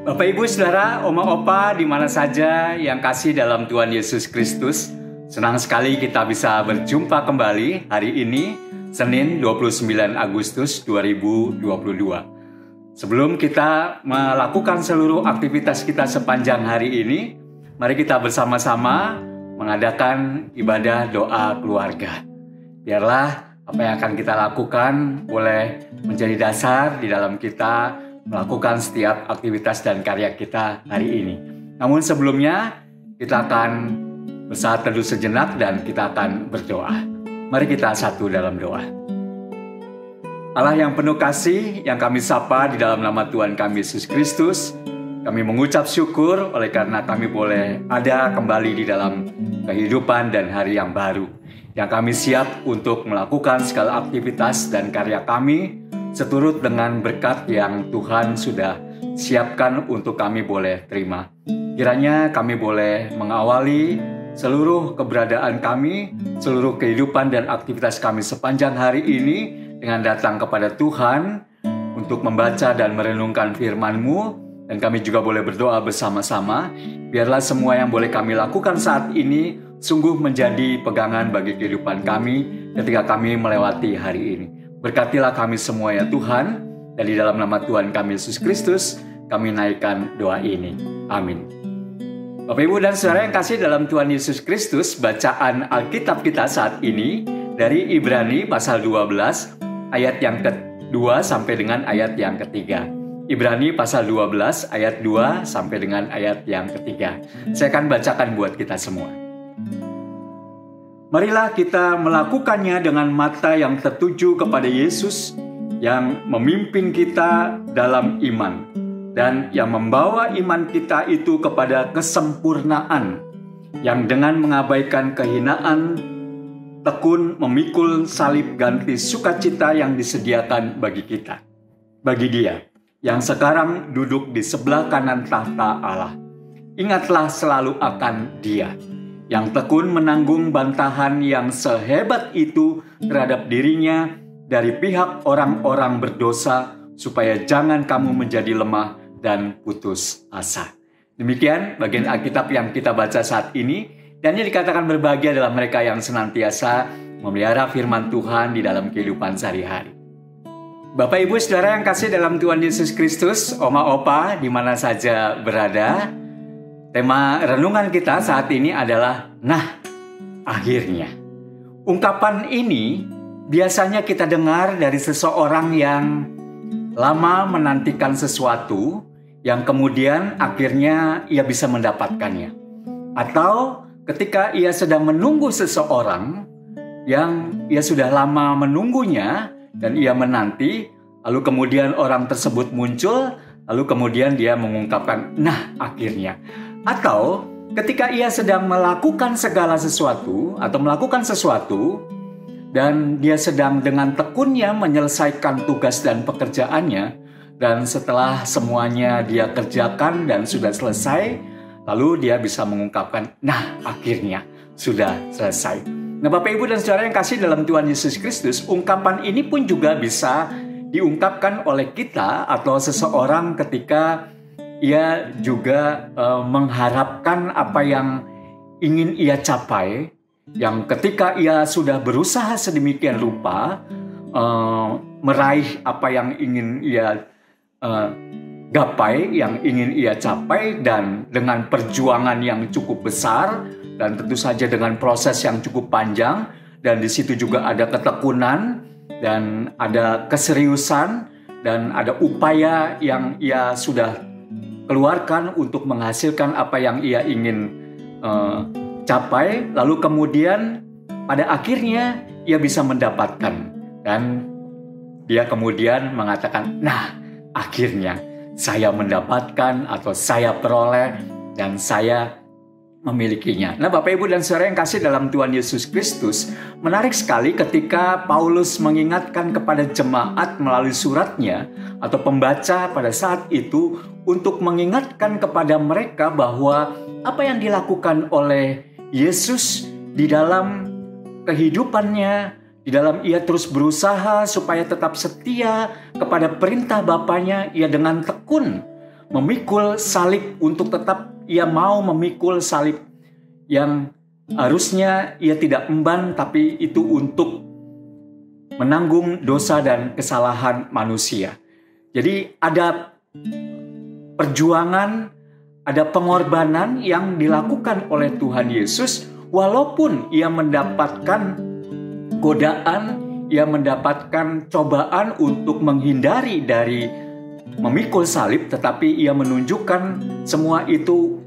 Bapak, Ibu, Saudara, Oma, Opa, di mana saja yang kasih dalam Tuhan Yesus Kristus. Senang sekali kita bisa berjumpa kembali hari ini, Senin 29 Agustus 2022. Sebelum kita melakukan seluruh aktivitas kita sepanjang hari ini, mari kita bersama-sama mengadakan ibadah doa keluarga. Biarlah apa yang akan kita lakukan boleh menjadi dasar di dalam kita melakukan setiap aktivitas dan karya kita hari ini. Namun sebelumnya kita akan bersaat teduh sejenak dan kita akan berdoa. Mari kita satu dalam doa. Allah yang penuh kasih, yang kami sapa di dalam nama Tuhan kami Yesus Kristus, kami mengucap syukur oleh karena kami boleh ada kembali di dalam kehidupan dan hari yang baru, yang kami siap untuk melakukan segala aktivitas dan karya kami seturut dengan berkat yang Tuhan sudah siapkan untuk kami boleh terima. Kiranya kami boleh mengawali seluruh keberadaan kami, seluruh kehidupan dan aktivitas kami sepanjang hari ini dengan datang kepada Tuhan untuk membaca dan merenungkan firman-Mu, dan kami juga boleh berdoa bersama-sama. Biarlah semua yang boleh kami lakukan saat ini sungguh menjadi pegangan bagi kehidupan kami ketika kami melewati hari ini. Berkatilah kami semua ya Tuhan, dan di dalam nama Tuhan kami Yesus Kristus, kami naikkan doa ini. Amin. Bapak, Ibu, dan Saudara yang kasih dalam Tuhan Yesus Kristus, bacaan Alkitab kita saat ini dari Ibrani pasal 12, ayat yang ke-2 sampai dengan ayat yang ke-3. Ibrani pasal 12, ayat 2 sampai dengan ayat yang ke-3. Saya akan bacakan buat kita semua. Marilah kita melakukannya dengan mata yang tertuju kepada Yesus yang memimpin kita dalam iman dan yang membawa iman kita itu kepada kesempurnaan, yang dengan mengabaikan kehinaan tekun memikul salib ganti sukacita yang disediakan bagi kita, bagi Dia yang sekarang duduk di sebelah kanan tahta Allah. Ingatlah selalu akan Dia yang tekun menanggung bantahan yang sehebat itu terhadap dirinya dari pihak orang-orang berdosa, supaya jangan kamu menjadi lemah dan putus asa. Demikian bagian Alkitab yang kita baca saat ini, dan yang dikatakan berbahagia adalah mereka yang senantiasa memelihara firman Tuhan di dalam kehidupan sehari-hari. Bapak, Ibu, Saudara yang kasih dalam Tuhan Yesus Kristus, Oma, Opa, di mana saja berada, tema renungan kita saat ini adalah "Nah, akhirnya". Ungkapan ini biasanya kita dengar dari seseorang yang lama menantikan sesuatu yang kemudian akhirnya ia bisa mendapatkannya. Atau ketika ia sedang menunggu seseorang yang ia sudah lama menunggunya dan ia menanti, lalu kemudian orang tersebut muncul, lalu kemudian dia mengungkapkan "Nah, akhirnya". Atau ketika ia sedang melakukan segala sesuatu atau melakukan sesuatu dan dia sedang dengan tekunnya menyelesaikan tugas dan pekerjaannya, dan setelah semuanya dia kerjakan dan sudah selesai, lalu dia bisa mengungkapkan "Nah, akhirnya sudah selesai". Nah, Bapak, Ibu, dan Saudara yang kasih dalam Tuhan Yesus Kristus, ungkapan ini pun juga bisa diungkapkan oleh kita atau seseorang ketika ia juga mengharapkan apa yang ingin ia capai, yang ketika ia sudah berusaha sedemikian rupa meraih apa yang ingin ia gapai, yang ingin ia capai, dan dengan perjuangan yang cukup besar dan tentu saja dengan proses yang cukup panjang, dan di situ juga ada ketekunan dan ada keseriusan dan ada upaya yang ia sudah keluarkan untuk menghasilkan apa yang ia ingin capai, lalu kemudian pada akhirnya ia bisa mendapatkan, dan dia kemudian mengatakan "Nah, akhirnya saya mendapatkan atau saya peroleh dan saya memilikinya". Nah, Bapak, Ibu, dan Saudara yang kasih dalam Tuhan Yesus Kristus, menarik sekali ketika Paulus mengingatkan kepada jemaat melalui suratnya atau pembaca pada saat itu untuk mengingatkan kepada mereka bahwa apa yang dilakukan oleh Yesus di dalam kehidupannya, di dalam ia terus berusaha supaya tetap setia kepada perintah Bapanya, ia dengan tekun memikul salib, untuk tetap ia mau memikul salib yang harusnya ia tidak emban, tapi itu untuk menanggung dosa dan kesalahan manusia. Jadi ada perjuangan, ada pengorbanan yang dilakukan oleh Tuhan Yesus, walaupun ia mendapatkan godaan, ia mendapatkan cobaan untuk menghindari dari memikul salib, tetapi ia menunjukkan semua itu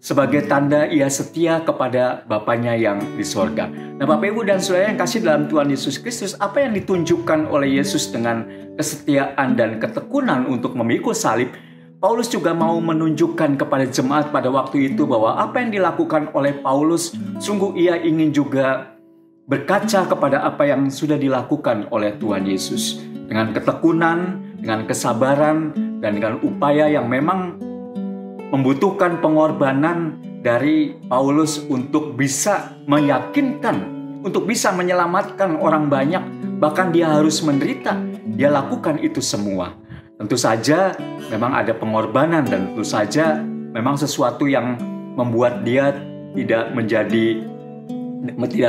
sebagai tanda ia setia kepada Bapanya yang di sorga. Nah, Bapak, Ibu, dan Saudara yang kasih dalam Tuhan Yesus Kristus, apa yang ditunjukkan oleh Yesus dengan kesetiaan dan ketekunan untuk memikul salib, Paulus juga mau menunjukkan kepada jemaat pada waktu itu bahwa apa yang dilakukan oleh Paulus, sungguh ia ingin juga berkaca kepada apa yang sudah dilakukan oleh Tuhan Yesus. Dengan ketekunan, dengan kesabaran, dan dengan upaya yang memang membutuhkan pengorbanan dari Paulus untuk bisa meyakinkan, untuk bisa menyelamatkan orang banyak, bahkan dia harus menderita. Dia lakukan itu semua. Tentu saja memang ada pengorbanan, dan tentu saja memang sesuatu yang membuat dia tidak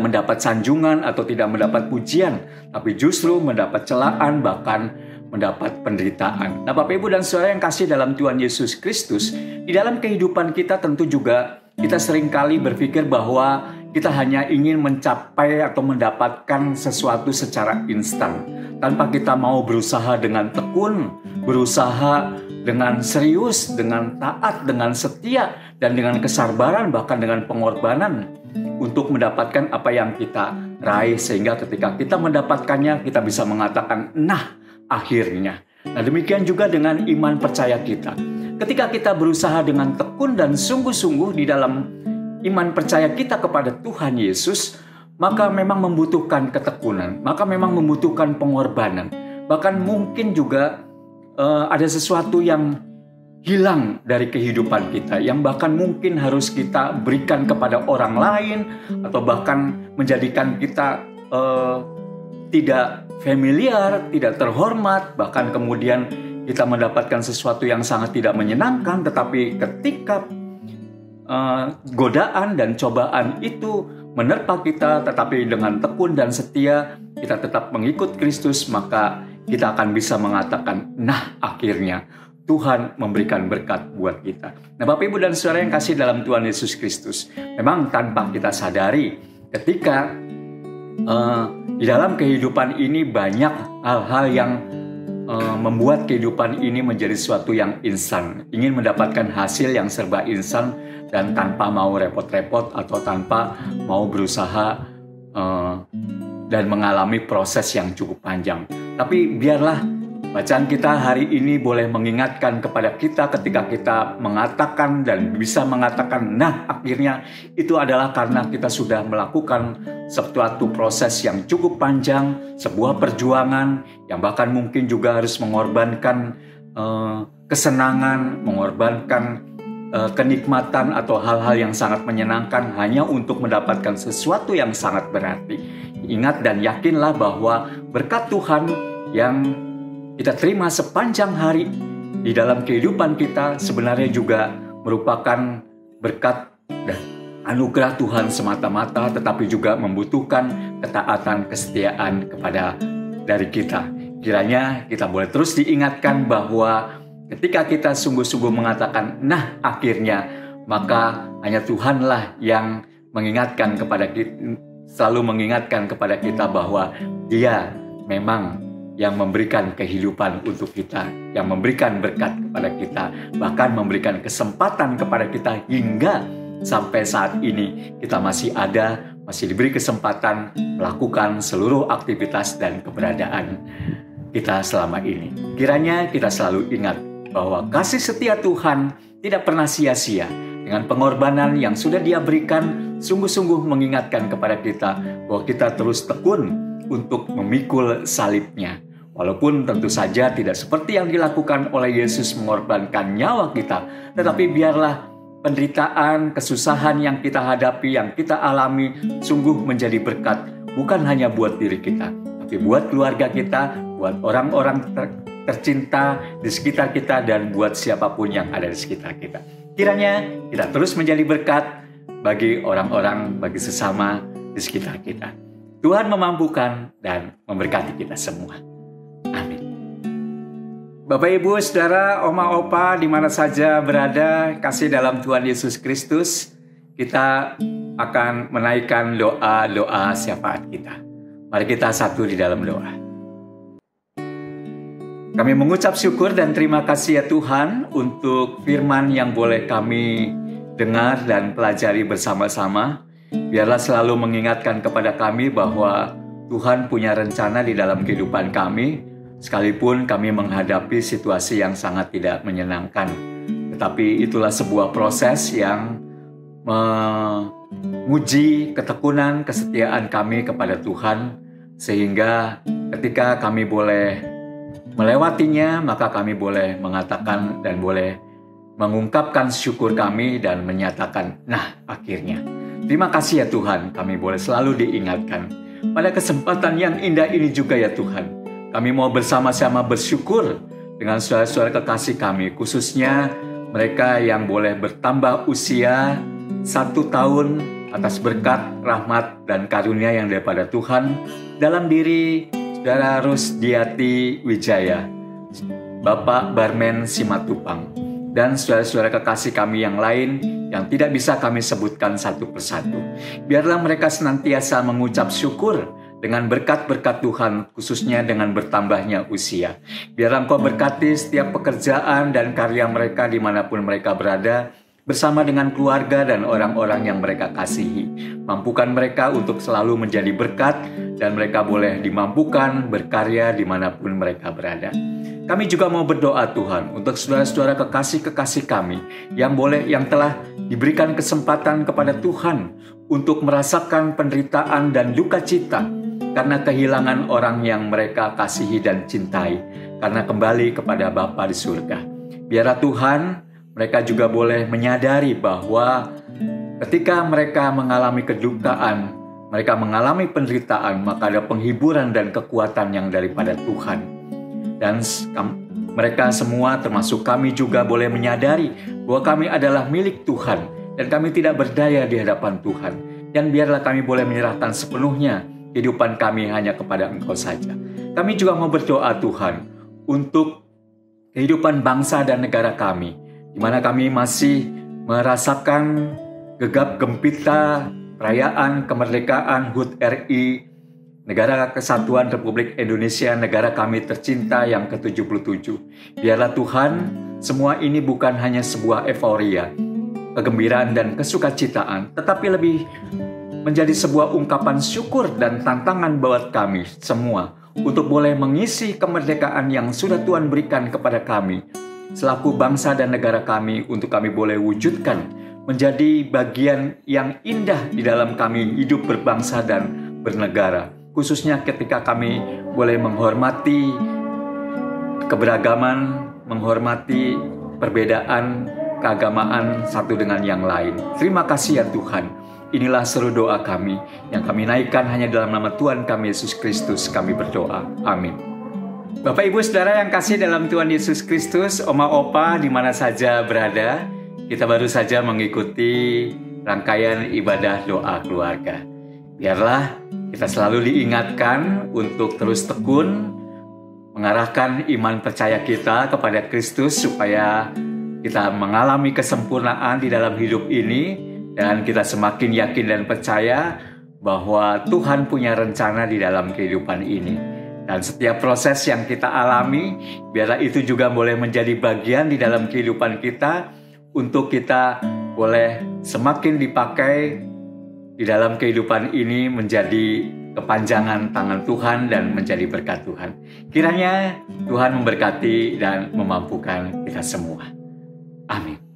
mendapat sanjungan atau tidak mendapat pujian, tapi justru mendapat celaan, bahkan mendapat penderitaan. Nah, Bapak, Ibu, dan Saudara yang kasih dalam Tuhan Yesus Kristus, di dalam kehidupan kita tentu juga kita seringkali berpikir bahwa kita hanya ingin mencapai atau mendapatkan sesuatu secara instan, tanpa kita mau berusaha dengan tekun, berusaha dengan serius, dengan taat, dengan setia, dan dengan kesabaran, bahkan dengan pengorbanan untuk mendapatkan apa yang kita raih, sehingga ketika kita mendapatkannya, kita bisa mengatakan, nah, akhirnya. Nah, demikian juga dengan iman percaya kita. Ketika kita berusaha dengan tekun dan sungguh-sungguh di dalam iman percaya kita kepada Tuhan Yesus, maka memang membutuhkan ketekunan, maka memang membutuhkan pengorbanan. Bahkan mungkin juga ada sesuatu yang hilang dari kehidupan kita, yang bahkan mungkin harus kita berikan kepada orang lain, atau bahkan menjadikan kita tidak familiar, tidak terhormat, bahkan kemudian kita mendapatkan sesuatu yang sangat tidak menyenangkan. Tetapi ketika godaan dan cobaan itu menerpa kita, tetapi dengan tekun dan setia kita tetap mengikut Kristus, maka kita akan bisa mengatakan, nah, akhirnya Tuhan memberikan berkat buat kita. Nah, Bapak, Ibu, dan Saudara yang kasih dalam Tuhan Yesus Kristus, memang tanpa kita sadari, ketika di dalam kehidupan ini banyak hal-hal yang membuat kehidupan ini menjadi sesuatu yang instan, ingin mendapatkan hasil yang serba instan, dan tanpa mau repot-repot atau tanpa mau berusaha dan mengalami proses yang cukup panjang. Tapi biarlah bacaan kita hari ini boleh mengingatkan kepada kita, ketika kita mengatakan dan bisa mengatakan, nah, akhirnya, itu adalah karena kita sudah melakukan suatu proses yang cukup panjang, sebuah perjuangan yang bahkan mungkin juga harus mengorbankan kesenangan, mengorbankan kenikmatan atau hal-hal yang sangat menyenangkan hanya untuk mendapatkan sesuatu yang sangat berarti. Ingat dan yakinlah bahwa berkat Tuhan yang kita terima sepanjang hari di dalam kehidupan kita sebenarnya juga merupakan berkat dan anugerah Tuhan semata-mata, tetapi juga membutuhkan ketaatan, kesetiaan dari kita. Kiranya kita boleh terus diingatkan bahwa ketika kita sungguh-sungguh mengatakan, nah, akhirnya, maka hanya Tuhanlah yang mengingatkan kepada kita, selalu mengingatkan kepada kita bahwa Dia memang yang memberikan kehidupan untuk kita, yang memberikan berkat kepada kita, bahkan memberikan kesempatan kepada kita hingga sampai saat ini kita masih ada, masih diberi kesempatan melakukan seluruh aktivitas dan keberadaan kita selama ini. Kiranya kita selalu ingat bahwa kasih setia Tuhan tidak pernah sia-sia. Dengan pengorbanan yang sudah Dia berikan, sungguh-sungguh mengingatkan kepada kita bahwa kita terus tekun untuk memikul salibnya. Walaupun tentu saja tidak seperti yang dilakukan oleh Yesus mengorbankan nyawa kita, tetapi biarlah penderitaan, kesusahan yang kita hadapi, yang kita alami, sungguh menjadi berkat, bukan hanya buat diri kita, tapi buat keluarga kita, buat orang-orang tercinta di sekitar kita dan buat siapapun yang ada di sekitar kita. Kiranya kita terus menjadi berkat bagi orang-orang, bagi sesama di sekitar kita. Tuhan memampukan dan memberkati kita semua. Amin. Bapak, Ibu, Saudara, Oma, Opa, di mana saja berada, kasih dalam Tuhan Yesus Kristus, kita akan menaikkan doa-doa syafaat kita. Mari kita satu di dalam doa. Kami mengucap syukur dan terima kasih ya Tuhan untuk firman yang boleh kami dengar dan pelajari bersama-sama. Biarlah selalu mengingatkan kepada kami bahwa Tuhan punya rencana di dalam kehidupan kami, sekalipun kami menghadapi situasi yang sangat tidak menyenangkan. Tetapi itulah sebuah proses yang menguji ketekunan, kesetiaan kami kepada Tuhan, sehingga ketika kami boleh melewatinya, maka kami boleh mengatakan dan boleh mengungkapkan syukur kami dan menyatakan, nah akhirnya. Terima kasih ya Tuhan, kami boleh selalu diingatkan. Pada kesempatan yang indah ini juga ya Tuhan, kami mau bersama-sama bersyukur dengan saudara-saudara kekasih kami, khususnya mereka yang boleh bertambah usia 1 tahun atas berkat, rahmat, dan karunia yang daripada Tuhan dalam diri Saudara Rusdiati Wijaya, Bapak Barmen Simatupang, dan saudara-saudara kekasih kami yang lain yang tidak bisa kami sebutkan satu persatu. Biarlah mereka senantiasa mengucap syukur dengan berkat-berkat Tuhan, khususnya dengan bertambahnya usia. Biarlah Engkau berkati setiap pekerjaan dan karya mereka dimanapun mereka berada, bersama dengan keluarga dan orang-orang yang mereka kasihi. Mampukan mereka untuk selalu menjadi berkat, dan mereka boleh dimampukan berkarya dimanapun mereka berada. Kami juga mau berdoa Tuhan untuk saudara-saudara kekasih-kekasih kami yang telah diberikan kesempatan kepada Tuhan untuk merasakan penderitaan dan duka cita karena kehilangan orang yang mereka kasihi dan cintai, karena kembali kepada Bapa di surga. Biarlah Tuhan, mereka juga boleh menyadari bahwa ketika mereka mengalami kedukaan, mereka mengalami penderitaan, maka ada penghiburan dan kekuatan yang daripada Tuhan. Dan mereka semua termasuk kami juga boleh menyadari bahwa kami adalah milik Tuhan dan kami tidak berdaya di hadapan Tuhan. Dan biarlah kami boleh menyerahkan sepenuhnya kehidupan kami hanya kepada Engkau saja. Kami juga mau berdoa Tuhan untuk kehidupan bangsa dan negara kami, di mana kami masih merasakan gegap gempita perayaan kemerdekaan HUT RI, Negara Kesatuan Republik Indonesia, negara kami tercinta yang ke-77. Biarlah Tuhan, semua ini bukan hanya sebuah euforia, kegembiraan dan kesukacitaan, tetapi lebih menjadi sebuah ungkapan syukur dan tantangan buat kami semua untuk boleh mengisi kemerdekaan yang sudah Tuhan berikan kepada kami selaku bangsa dan negara kami, untuk kami boleh wujudkan menjadi bagian yang indah di dalam kami hidup berbangsa dan bernegara. Khususnya ketika kami boleh menghormati keberagaman, menghormati perbedaan keagamaan satu dengan yang lain. Terima kasih ya Tuhan. Inilah seru doa kami yang kami naikkan hanya dalam nama Tuhan kami Yesus Kristus kami berdoa. Amin. Bapak, Ibu, Saudara yang kasih dalam Tuhan Yesus Kristus, Oma, Opa, di mana saja berada, kita baru saja mengikuti rangkaian ibadah doa keluarga. Biarlah kita selalu diingatkan untuk terus tekun mengarahkan iman percaya kita kepada Kristus supaya kita mengalami kesempurnaan di dalam hidup ini dan kita semakin yakin dan percaya bahwa Tuhan punya rencana di dalam kehidupan ini. Dan setiap proses yang kita alami, biarlah itu juga boleh menjadi bagian di dalam kehidupan kita untuk kita boleh semakin dipakai di dalam kehidupan ini menjadi kepanjangan tangan Tuhan dan menjadi berkat Tuhan. Kiranya Tuhan memberkati dan memampukan kita semua. Amin.